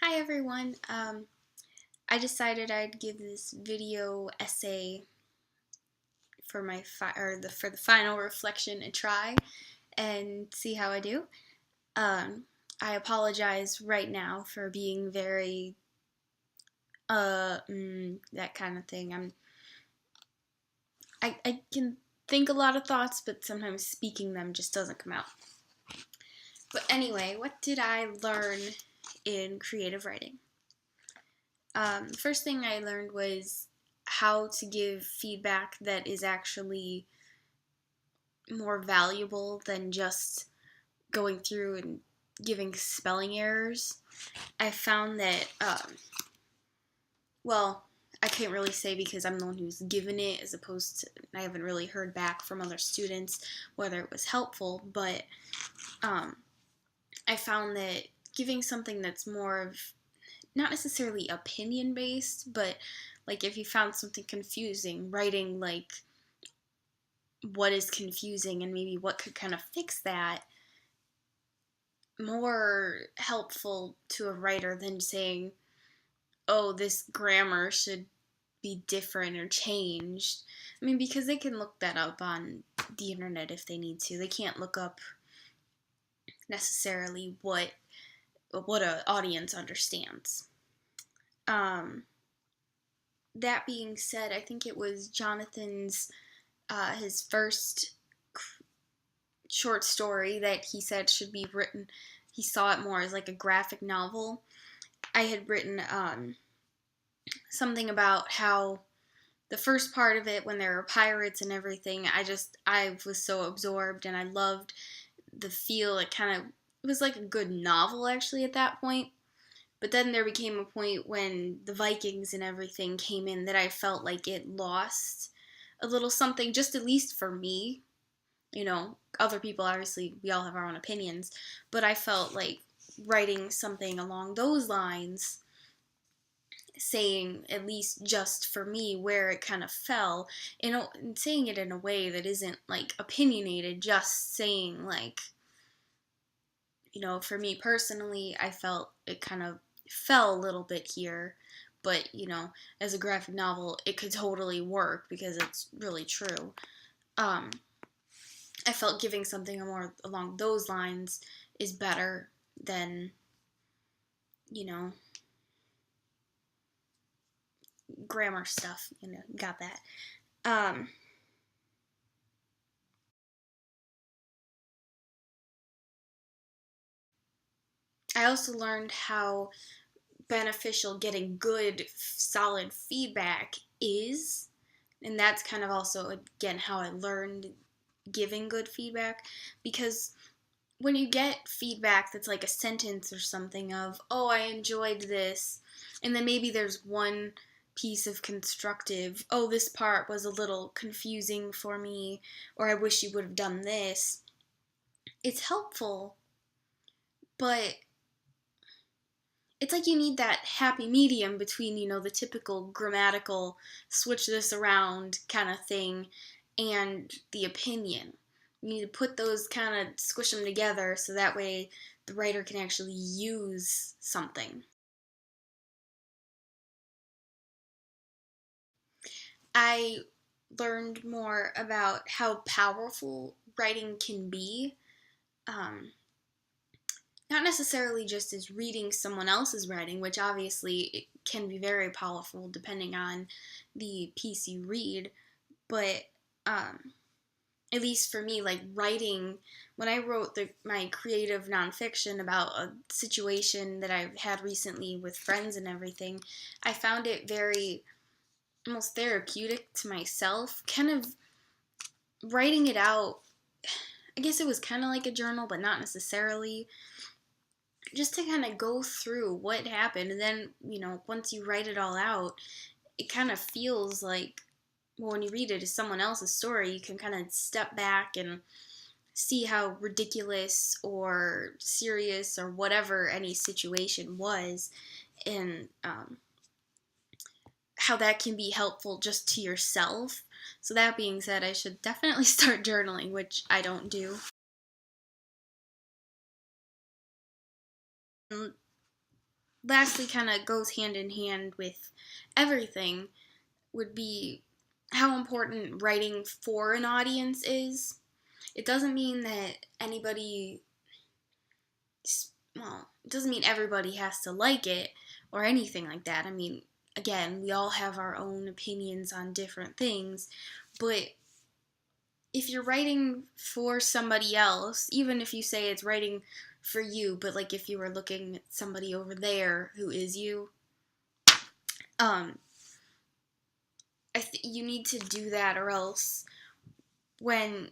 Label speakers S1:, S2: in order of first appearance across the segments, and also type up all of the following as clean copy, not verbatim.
S1: Hi everyone. I decided I'd give this video essay for for the final reflection a try and see how I do. Um, I apologize right now for being very that kind of thing. I can think a lot of thoughts, but sometimes speaking them just doesn't come out. But anyway, what did I learn in creative writing? The first thing I learned was how to give feedback that is actually more valuable than just going through and giving spelling errors. I found that, well, I can't really say because I'm the one who's given it, as opposed to I haven't really heard back from other students whether it was helpful, but I found that giving something that's more of not necessarily opinion based, but like if you found something confusing, writing like what is confusing and maybe what could kind of fix that, more helpful to a writer than saying, oh, this grammar should be different or changed. I mean, because they can look that up on the internet if they need to. They can't look up necessarily what an audience understands. That being said, I think it was Jonathan's his first short story that he said should be written. He saw it more as like a graphic novel. I had written something about how the first part of it, when there were pirates and everything, I was so absorbed and I loved the feel. It was like a good novel actually at that point. But then there became a point when the Vikings and everything came in that I felt like it lost a little something, just at least for me. Other people, obviously, we all have our own opinions, but I felt like writing something along those lines, saying, at least just for me, where it kind of fell, and saying it in a way that isn't like opinionated, just saying, like, for me personally, I felt it kind of fell a little bit here, but, as a graphic novel, it could totally work because it's really true. I felt giving something more along those lines is better than, you know, grammar stuff. Got that. Um, I also learned how beneficial getting good, solid feedback is. And that's kind of also, again, how I learned giving good feedback. Because when you get feedback that's like a sentence or something of, oh, I enjoyed this, and then maybe there's one piece of constructive, oh, this part was a little confusing for me, or I wish you would have done this, it's helpful, but it's like you need that happy medium between, the typical grammatical switch this around kind of thing and the opinion. You need to put those kind of squish them together so that way the writer can actually use something. I learned more about how powerful writing can be. Um, Not necessarily just as reading someone else's writing, which obviously it can be very powerful depending on the piece you read, but at least for me, like writing, when I wrote my creative nonfiction about a situation that I've had recently with friends and everything, I found it very almost therapeutic to myself, kind of writing it out. I guess it was kind of like a journal, but not necessarily. Just to kind of go through what happened, and then, once you write it all out, it kind of feels like, well, when you read it as someone else's story, you can kind of step back and see how ridiculous or serious or whatever any situation was, and how that can be helpful just to yourself. So that being said, I should definitely start journaling, which I don't do. lastly, kind of goes hand in hand with everything, would be how important writing for an audience is. It doesn't mean that anybody, well, it doesn't mean everybody has to like it or anything like that. I mean, again, we all have our own opinions on different things, but if you're writing for somebody else, even if you say it's writing for you, but like if you were looking at somebody over there who is you, um, you need to do that, or else when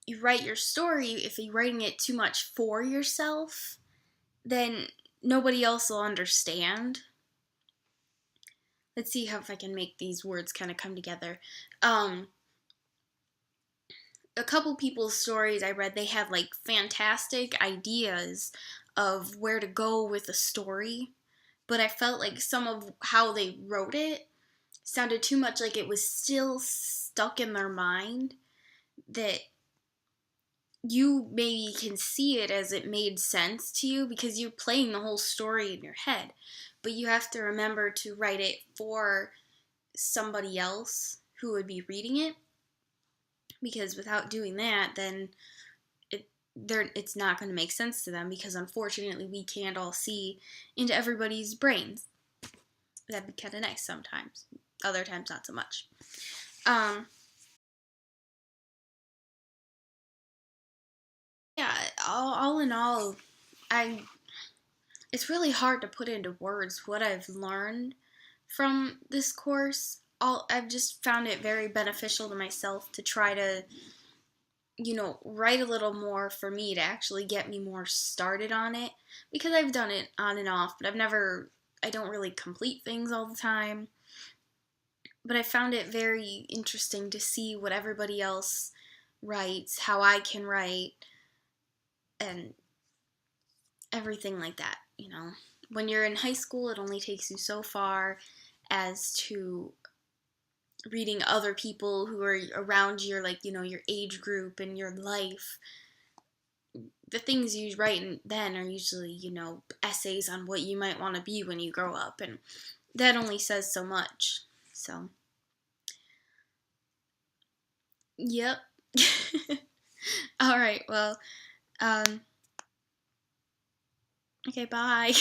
S1: you write your story, if you're writing it too much for yourself, then nobody else will understand. Let's see how if I can make these words kind of come together. A couple people's stories I read, they had like fantastic ideas of where to go with the story, but I felt like some of how they wrote it sounded too much like it was still stuck in their mind, that you maybe can see it as it made sense to you because you're playing the whole story in your head, but you have to remember to write it for somebody else who would be reading it, because without doing that, then it's not going to make sense to them, because unfortunately we can't all see into everybody's brains. That'd be kind of nice sometimes. Other times not so much. Yeah, all in all, I it's really hard to put into words what I've learned from this course. I've just found it very beneficial to myself to try to, write a little more for me to actually get me more started on it, because I've done it on and off, but I don't really complete things all the time. But I found it very interesting to see what everybody else writes, how I can write, and everything like that. When you're in high school, it only takes you so far as to reading other people who are around your, your age group and your life. The things you write then are usually, essays on what you might want to be when you grow up, and that only says so much. So, yep. All right, well, okay, bye.